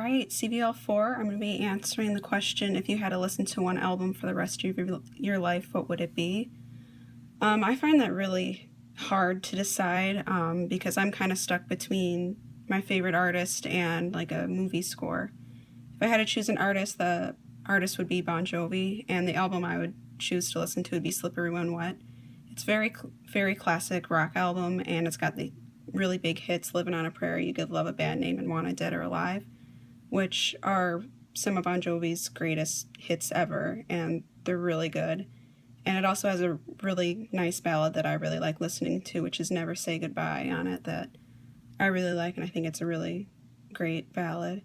Alright, CVL4, I'm going to be answering the question, if you had to listen to one album for the rest of your life, what would it be? I find that really hard to decide because I'm kind of stuck between my favorite artist and like a movie score. If I had to choose an artist, the artist would be Bon Jovi, and the album I would choose to listen to would be Slippery When Wet. It's very classic rock album, and it's got the really big hits, Living on a Prayer, You Give Love a Bad Name, and Wanted Dead or Alive, which are some of Bon Jovi's greatest hits ever, and they're really good. And it also has a really nice ballad that I really like listening to, which is Never Say Goodbye on it, that I really like, and I think it's a really great ballad.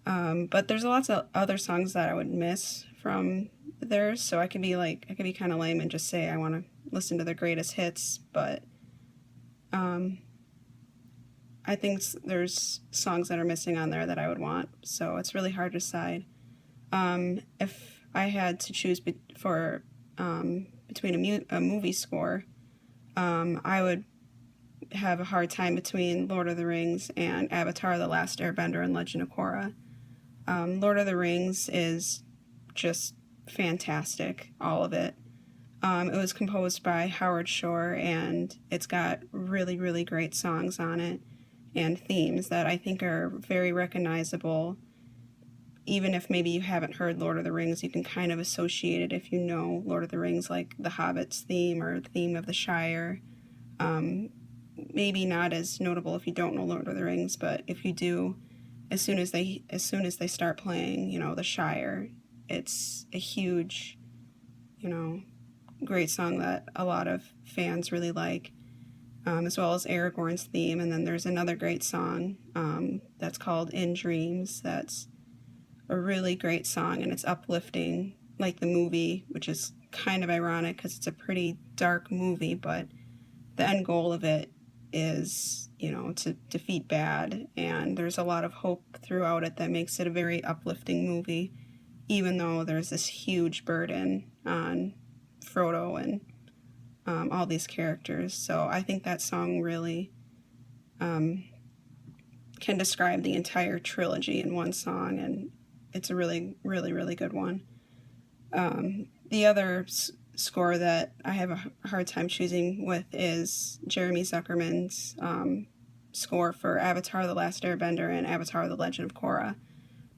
But there's lots of other songs that I would miss from theirs, so I could be kind of lame and just say I want to listen to their greatest hits, but I think there's songs that are missing on there that I would want, so it's really hard to decide. If I had to choose between a movie score, I would have a hard time between Lord of the Rings and Avatar: The Last Airbender and Legend of Korra. Lord of the Rings is just fantastic, all of it. It was composed by Howard Shore, and it's got really, really great songs on it and themes that I think are very recognizable. Even if maybe you haven't heard Lord of the Rings, you can kind of associate it if you know Lord of the Rings, like the Hobbit's theme or the theme of the Shire. Maybe not as notable if you don't know Lord of the Rings, but if you do, as soon as they start playing, the Shire, it's a huge, great song that a lot of fans really like. As well as Aragorn's theme, and then there's another great song that's called In Dreams. That's a really great song, and it's uplifting, like the movie, which is kind of ironic because it's a pretty dark movie, but the end goal of it is, to defeat bad, and there's a lot of hope throughout it that makes it a very uplifting movie, even though there's this huge burden on Frodo and all these characters. So I think that song really can describe the entire trilogy in one song, and it's a really, really, really good one. The other score that I have a hard time choosing with is Jeremy Zuckerman's score for Avatar: The Last Airbender and Avatar: The Legend of Korra,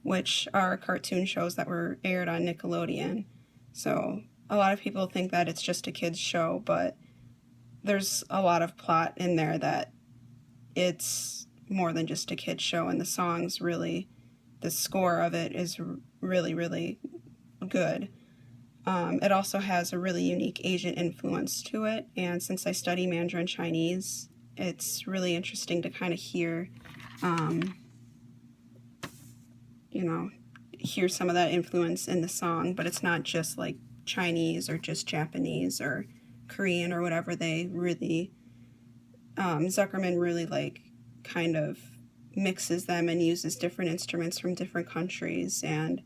which are cartoon shows that were aired on Nickelodeon. So a lot of people think that it's just a kid's show, but there's a lot of plot in there that it's more than just a kid's show, and the score of it is really, really good. It also has a really unique Asian influence to it, and since I study Mandarin Chinese, it's really interesting to kind of hear some of that influence in the song, but it's not just like Chinese or just Japanese or Korean or whatever. They really, Zuckerman really kind of mixes them and uses different instruments from different countries and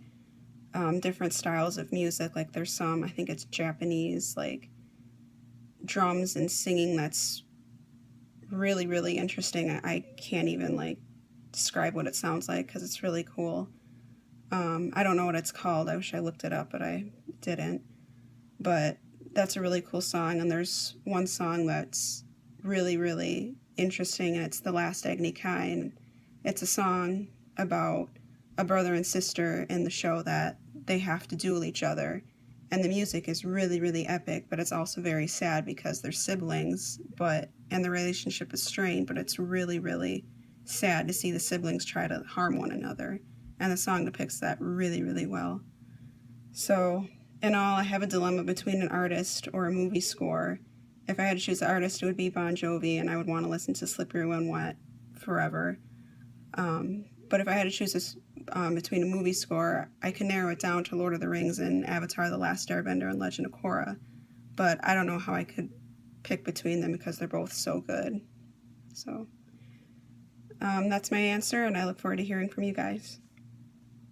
different styles of music. Like there's some, I think it's Japanese, like drums and singing that's really, really interesting. I can't even describe what it sounds like because it's really cool. I don't know what it's called. I wish I looked it up, but I didn't. But that's a really cool song, and there's one song that's really, really interesting, and it's The Last Agni Kai, and it's a song about a brother and sister in the show that they have to duel each other, and the music is really, really epic, but it's also very sad because they're siblings, and the relationship is strained, but it's really, really sad to see the siblings try to harm one another, and the song depicts that really, really well. So in all, I have a dilemma between an artist or a movie score. If I had to choose an artist, it would be Bon Jovi, and I would want to listen to Slippery When Wet forever. But if I had to choose between a movie score, I can narrow it down to Lord of the Rings and Avatar: The Last Airbender and Legend of Korra. But I don't know how I could pick between them because they're both so good. So that's my answer, and I look forward to hearing from you guys.